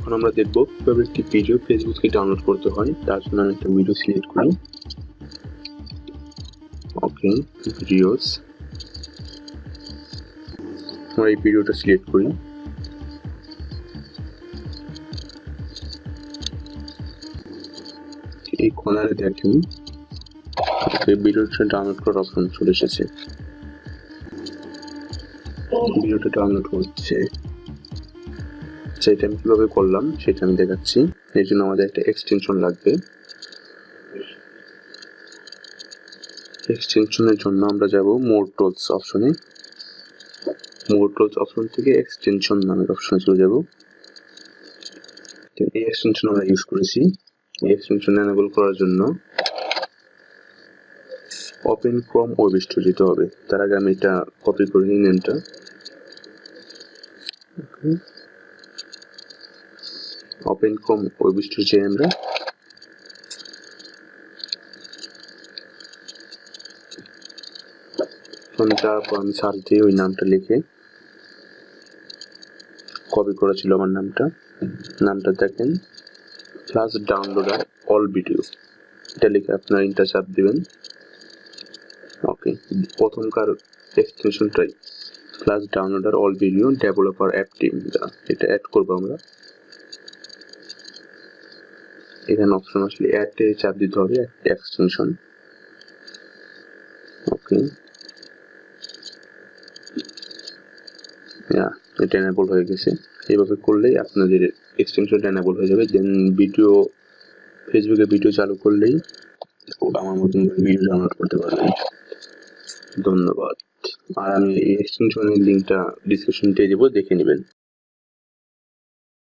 এখন আমরা দেখব কিভাবে একটি ভিডিও ফেসবুক থেকে ডাউনলোড করতে হয়। তার জন্য আমি একটা ভিডিও সিলেক্ট করি। ওকে, ভিডিওস, আমরা এই ভিডিওটা সিলেক্ট করি। এই কর্নারে দেখেন এই ভিডিওটা ডাউনলোড করার অপশন চলে এসেছে। ভিডিওটা ডাউনলোড হচ্ছে। সেটা আমি কিভাবে করলাম সেটা আমি দেখাচ্ছি। এর জন্য আমাদের একটা এক্সটেনশন লাগবে। এক্সটেনশনের জন্য আমরা যাব মোর টুলস অপশনে। মোর টুলস অপশন থেকে এক্সটেনশন নামের অপশনে চলে যাব। এই এক্সটেনশন আমরা ইউজ করেছি। এই এক্সটেনশন এনেবল করার জন্য ওপেন ক্রোম ওয়েব স্টুডিও যেতে হবে। তার আগে আমি এটা কপি করে নিই নেমটা। ওপেন ক্রোম ওয়েব স্টুডিও যাই আমরা। তারপর আমি সার্চ দিয়ে ওই নামটা লিখে, কপি করা ছিল আমার নামটা দেখেন, প্লাস ডাউনলোডার অল ভিডিও, এটা লিখে আপনার ইন্টার চাপ দিবেন। ওকে, প্রথমকার এক্সটেনশনটাই plus downloader all video developer app team, এটা অ্যাড করবো আমরা। এখানে অপশন আসলে অ্যাডে চাপ দিতে হবে, এক্সটেনশন। ওকে, এটা এনেবল হয়ে গেছে। এইভাবে করলেই আপনাদের এক্সটেনশনটা এনেবল হয়ে যাবে। দেন ভিডিও, ফেসবুকে ভিডিও চালু করলেই আমার মতন ভিডিও ডাউনলোড করতে পারবেন। ধন্যবাদ। আর আমি এই এক্সটেনশনের লিঙ্কটা ডিসক্রিপশনে দিয়ে দেবো, দেখে নেবেন।